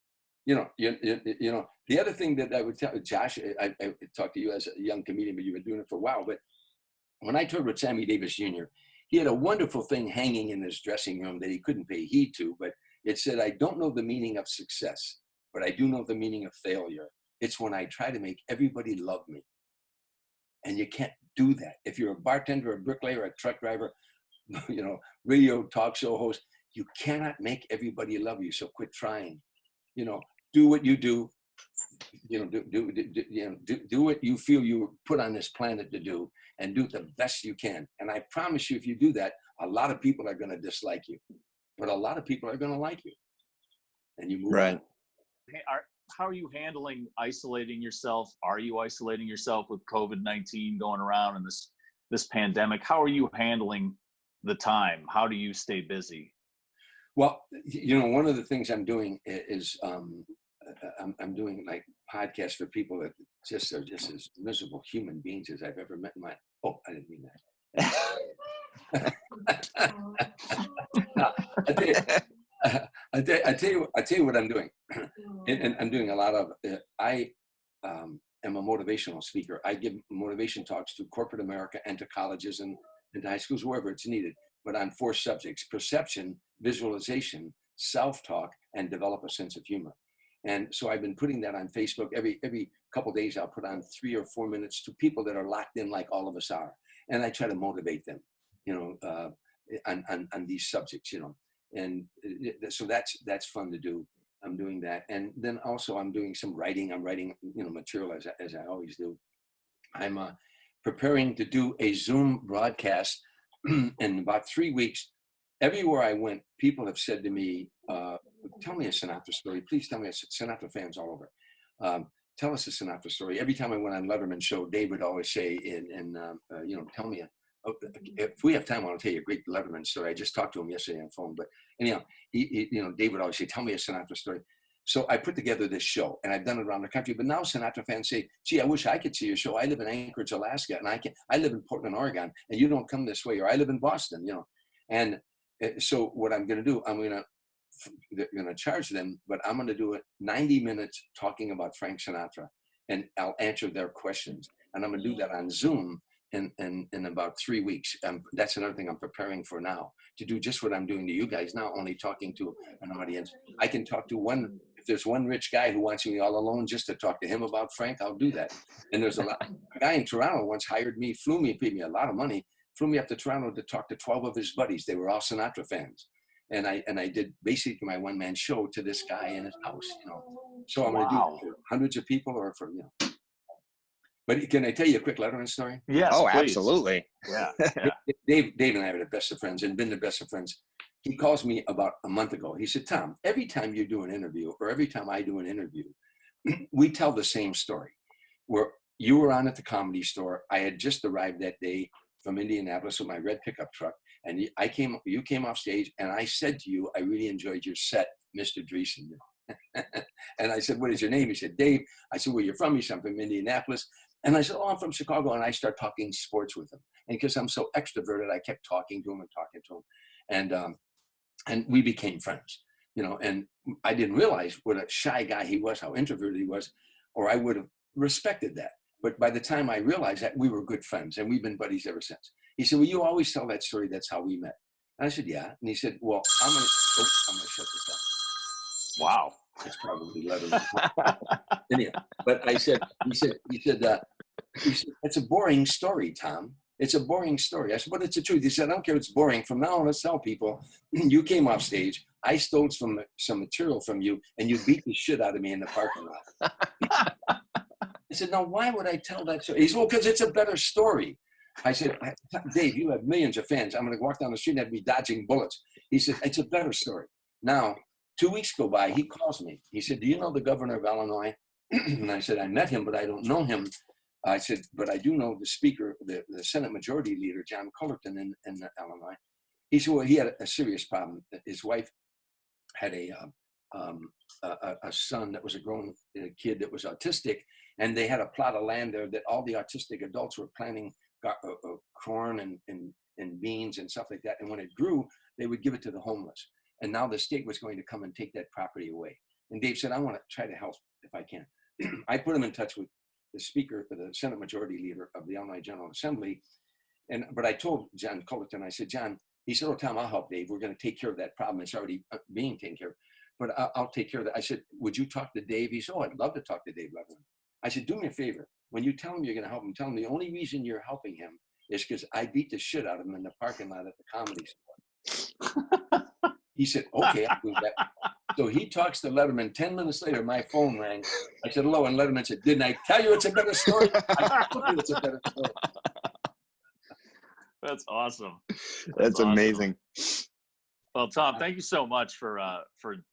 Speaker 3: The other thing that I would tell Josh, I talked to you as a young comedian, but you've been doing it for a while. But when I toured with Sammy Davis Jr., he had a wonderful thing hanging in his dressing room that he couldn't pay heed to, but it said, "I don't know the meaning of success, but I do know the meaning of failure. It's when I try to make everybody love me." And you can't do that. If you're a bartender, a bricklayer, a truck driver, radio talk show host, you cannot make everybody love you. So quit trying. Do what you do. Do what you feel you were put on this planet to do, and do it the best you can. And I promise you, if you do that, a lot of people are going to dislike you, but a lot of people are going to like you. And you move on.
Speaker 4: How are you handling isolating yourself? Are you isolating yourself with COVID-19 going around and this pandemic? How are you handling the time? How do you stay busy?
Speaker 3: Well, one of the things I'm doing is I'm doing like podcasts for people that just are just as miserable human beings as I've ever met in my. Oh, I didn't mean that. I tell you what I'm doing, and I'm doing a lot of. I am a motivational speaker. I give motivation talks to corporate America and to colleges and to high schools, wherever it's needed. But on 4 subjects: perception, visualization, self-talk, and develop a sense of humor. And so I've been putting that on Facebook. Every couple of days, I'll put on 3 or 4 minutes to people that are locked in like all of us are. And I try to motivate them, on these subjects, And so that's fun to do. I'm doing that. And then also I'm doing some writing. I'm writing, material as I always do. I'm preparing to do a Zoom broadcast in about 3 weeks. Everywhere I went, people have said to me, "Tell me a Sinatra story. Please tell me a Sinatra." Fans all over. Tell us a Sinatra story. Every time I went on Letterman's show, Dave would always say, "Tell me if we have time, I want to tell you a great Letterman story." I just talked to him yesterday on the phone, but anyhow, Dave would always say, "Tell me a Sinatra story." So I put together this show, and I've done it around the country. But now Sinatra fans say, "Gee, I wish I could see your show. I live in Anchorage, Alaska, and I live in Portland, Oregon, and you don't come this way, or I live in Boston, And so what I'm going to do, they're going to charge them, but I'm going to do it 90 minutes talking about Frank Sinatra, and I'll answer their questions. And I'm going to do that on Zoom in about 3 weeks. That's another thing I'm preparing for now, to do just what I'm doing to you guys now, only talking to an audience. I can talk to if there's one rich guy who wants me all alone just to talk to him about Frank, I'll do that. And there's a guy in Toronto once hired me, paid me a lot of money, flew me up to Toronto to talk to 12 of his buddies. They were all Sinatra fans. And I did basically my one-man show to this guy in his house, So I'm going to do it for hundreds of people or for, But can I tell you a quick Letterman story?
Speaker 4: Yes,
Speaker 2: oh,
Speaker 4: please.
Speaker 2: Absolutely.
Speaker 4: Yeah.
Speaker 3: Dave and I are the best of friends and been the best of friends. He calls me about a month ago. He said, "Tom, every time you do an interview or every time I do an interview, we tell the same story. Where you were on at the Comedy Store. I had just arrived that day from Indianapolis with my red pickup truck. And you came off stage, and I said to you, I really enjoyed your set, Mr. Dreesen." And I said, "What is your name?" He said, "Dave." I said, "Where you're from?" He said, "I'm from Indianapolis." And I said, "Oh, I'm from Chicago." And I start talking sports with him. And because I'm so extroverted, I kept talking to him. And we became friends, and I didn't realize what a shy guy he was, how introverted he was, or I would have respected that. But by the time I realized that, we were good friends, and we've been buddies ever since. He said, "Well, you always tell that story. That's how we met." And I said, "Yeah." And he said, "Well, I'm gonna shut this up."
Speaker 4: Wow.
Speaker 3: It's probably 11. Anyhow, but he said, "It's a boring story, Tom. It's a boring story." I said, "But it's the truth." He said, "I don't care if it's boring. From now on, let's tell people you came off stage. I stole some material from you, and you beat the shit out of me in the parking lot." I said, "No, why would I tell that story?" He said, "Well, because it's a better story." I said, "Dave, you have millions of fans. I'm going to walk down the street and have to be dodging bullets." He said, "It's a better story." Now, 2 weeks go by, he calls me. He said, "Do you know the governor of Illinois?" And I said, "I met him, but I don't know him." I said, "But I do know the speaker, the Senate Majority Leader, John Cullerton in Illinois." He said, "Well, he had a serious problem. His wife had a son that was a grown kid that was autistic, and they had a plot of land there that all the autistic adults were planting corn and beans and stuff like that. And when it grew, they would give it to the homeless. And now the state was going to come and take that property away. And Dave said, I want to try to help if I can. I put him in touch with the speaker, the Senate Majority Leader of the Illinois General Assembly. But I told John Cullerton, I said, John, he said, oh, Tom, I'll help Dave. We're going to take care of that problem. It's already being taken care of. But I'll take care of that. I said, would you talk to Dave? He said, oh, I'd love to talk to Dave Letterman. I said, do me a favor. When you tell him you're going to help him, tell him the only reason you're helping him is because I beat the shit out of him in the parking lot at the Comedy Store. He said, okay, I'll do that. So he talks to Letterman. 10 minutes later, my phone rang. I said, hello. And Letterman said, didn't I tell you it's a better story? I told you it's a better story.
Speaker 4: That's awesome.
Speaker 2: That's
Speaker 4: awesome.
Speaker 2: amazing.
Speaker 4: Well, Tom, thank you so much for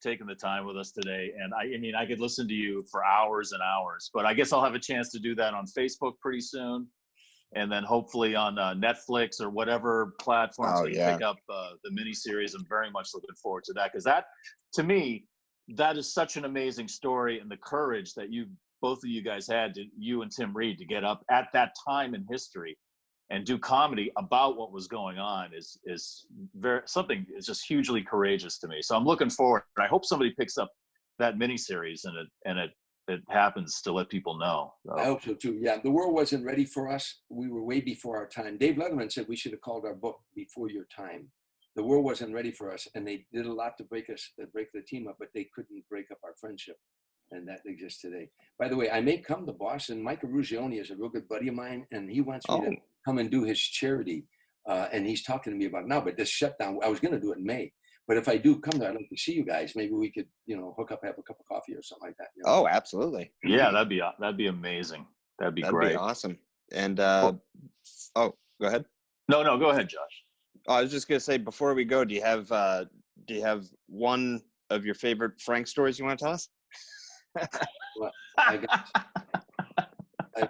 Speaker 4: taking the time with us today. And I mean, I could listen to you for hours and hours, but I guess I'll have a chance to do that on Facebook pretty soon. And then hopefully on Netflix or whatever platforms we pick up the miniseries. I'm very much looking forward to that, because that, to me, that is such an amazing story, and the courage that both of you guys had, you and Tim Reed, to get up at that time in history and do comedy about what was going on is very something. It's just hugely courageous to me. So I'm looking forward. I hope somebody picks up that miniseries and it happens to let people know. So.
Speaker 3: I hope so too. Yeah, the world wasn't ready for us. We were way before our time. Dave Letterman said we should have called our book Before Your Time. The world wasn't ready for us, and they did a lot to break the team up, but they couldn't break up our friendship, and that exists today. By the way, I may come to Boston. Mike Rugioni is a real good buddy of mine, and he wants me to come and do his charity, and he's talking to me about it now. But this shutdown, I was going to do it in May. But if I do come there, I'd like to see you guys.Maybe we could, hook up, have a cup of coffee or something like that.
Speaker 2: Oh, absolutely.
Speaker 4: Yeah, that'd be amazing. That'd be great.
Speaker 2: That'd be awesome. And go ahead.
Speaker 4: No, go ahead, Josh.
Speaker 2: Oh, I was just gonna say, before we go, do you have one of your favorite Frank stories you want to tell us?
Speaker 3: Well,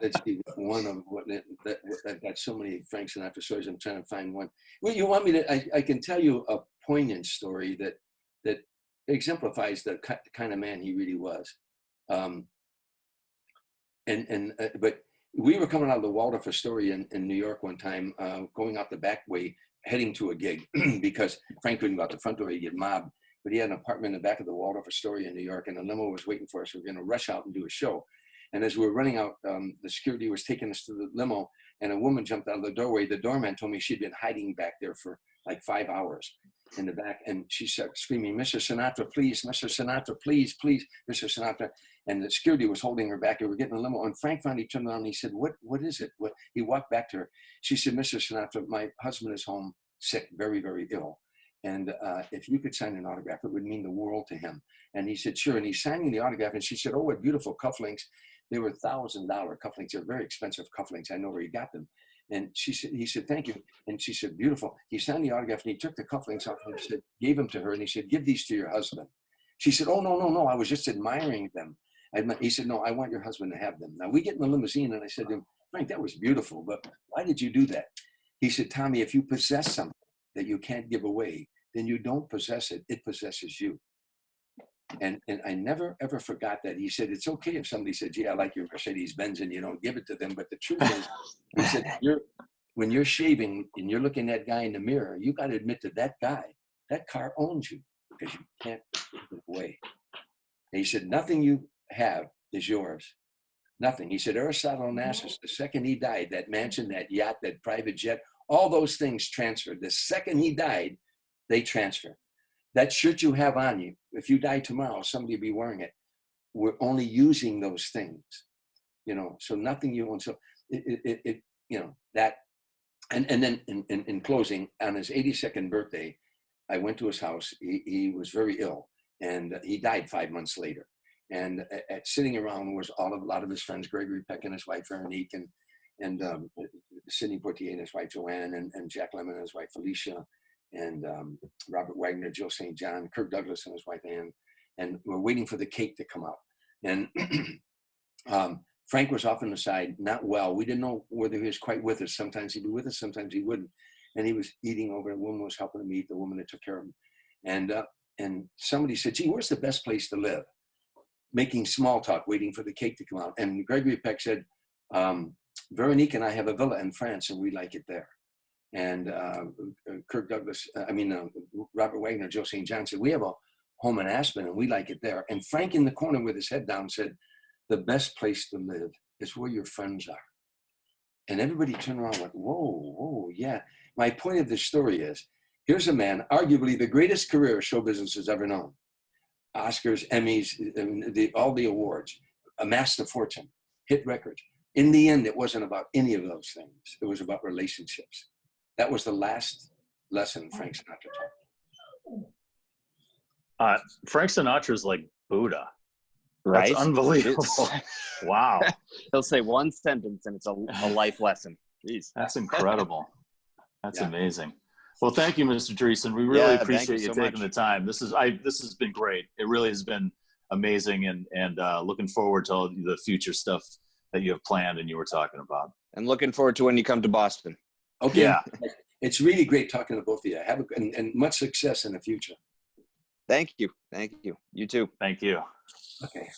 Speaker 3: let's see, one of what I've got so many Frank Sinatra stories. I'm trying to find one. Well, you want me to? I can tell you a poignant story that exemplifies the kind of man he really was. But we were coming out of the Waldorf Astoria in New York one time, going out the back way, heading to a gig because Frank couldn't go out the front door, he'd get mobbed. But he had an apartment in the back of the Waldorf Astoria in New York, and a limo was waiting for us. We were going to rush out and do a show. And as we were running out, the security was taking us to the limo, and a woman jumped out of the doorway. The doorman told me she'd been hiding back there for like 5 hours in the back. And she said, screaming, Mr. Sinatra, please, Mr. Sinatra, please, please, Mr. Sinatra. And the security was holding her back. They were getting in the limo. And Frank finally turned around and he said, what is it? He walked back to her. She said, Mr. Sinatra, my husband is home sick, very, very ill. And if you could sign an autograph, it would mean the world to him. And he said, sure. And he's signing the autograph. And she said, oh, what beautiful cufflinks. They were $1,000 cufflinks. They're very expensive cufflinks. I know where he got them. And he said, thank you. And she said, beautiful. He signed the autograph and he took the cufflinks off and he said, gave them to her. And he said, give these to your husband. She said, oh, no. I was just admiring them. He said, no, I want your husband to have them. Now we get in the limousine and I said to him, Frank, that was beautiful, but why did you do that? He said, Tommy, if you possess something that you can't give away, then you don't possess it. It possesses you. And I never, ever forgot that. He said, it's okay if somebody said, gee, I like your Mercedes-Benz and you don't give it to them. But the truth is, he said, when you're shaving and you're looking at that guy in the mirror, you got to admit to that guy, that car owns you because you can't give it away. And he said, nothing you have is yours. Nothing. He said, Aristotle Onassis, the second he died, that mansion, that yacht, that private jet, all those things transferred. The second he died, they transferred. That shirt you have on you, if you die tomorrow, somebody will be wearing it. We're only using those things, so nothing you own. So that, and then in closing, on his 82nd birthday, I went to his house. He was very ill and he died 5 months later. And sitting around was a lot of his friends, Gregory Peck and his wife, Veronique, and Sidney Poitier and his wife, Joanne, and Jack Lemmon and his wife, Felicia, and Robert Wagner, Jill St. John, Kirk Douglas and his wife, Ann. And we're waiting for the cake to come out. And Frank was off on the side, not well. We didn't know whether he was quite with us. Sometimes he'd be with us, sometimes he wouldn't. And he was eating over, a woman was helping him eat, the woman that took care of him. And somebody said, gee, where's the best place to live? Making small talk, waiting for the cake to come out. And Gregory Peck said, Veronique and I have a villa in France and we like it there. And Kirk Douglas, Robert Wagner, Joe St. John said, we have home in Aspen, and we like it there. And Frank in the corner with his head down said, the best place to live is where your friends are. And everybody turned around and went, whoa, whoa, yeah. My point of this story is, here's a man, arguably the greatest career show business has ever known. Oscars, Emmys, all the awards, amassed a fortune, hit records. In the end, it wasn't about any of those things. It was about relationships. That was the last lesson Frank Sinatra taught.
Speaker 4: Frank Sinatra's like Buddha.
Speaker 2: Right?
Speaker 4: That's unbelievable. Wow.
Speaker 2: He'll say one sentence and it's a life lesson. Jeez.
Speaker 4: That's incredible. That's
Speaker 3: Yeah.
Speaker 4: amazing. Well, thank you, Mr. Dreesen. We really
Speaker 2: Yeah,
Speaker 4: appreciate you
Speaker 2: so
Speaker 4: taking
Speaker 2: much.
Speaker 4: the time. This has been great. It really has been amazing, and looking forward to all the future stuff that you have planned and you were talking about.
Speaker 2: And looking forward to when you come to Boston.
Speaker 3: Okay.
Speaker 4: Yeah.
Speaker 3: It's really great talking to both of you. And much success in the future.
Speaker 2: Thank you. Thank you. You too.
Speaker 4: Thank you.
Speaker 3: Okay.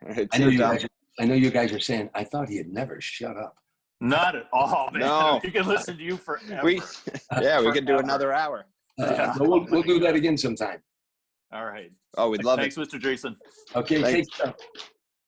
Speaker 2: All right,
Speaker 3: I know
Speaker 2: cheers, Tom.
Speaker 3: I know you guys are saying, I thought he'd never shut up.
Speaker 4: Not at all, man.
Speaker 2: No.
Speaker 4: You can listen to you forever.
Speaker 2: We could do another hour.
Speaker 4: Yeah.
Speaker 3: But we'll do that again sometime.
Speaker 4: All right.
Speaker 2: Oh, we'd love
Speaker 4: Thanks,
Speaker 2: it.
Speaker 4: Mr. Dreesen.
Speaker 3: Okay,
Speaker 2: Thanks.
Speaker 3: take care.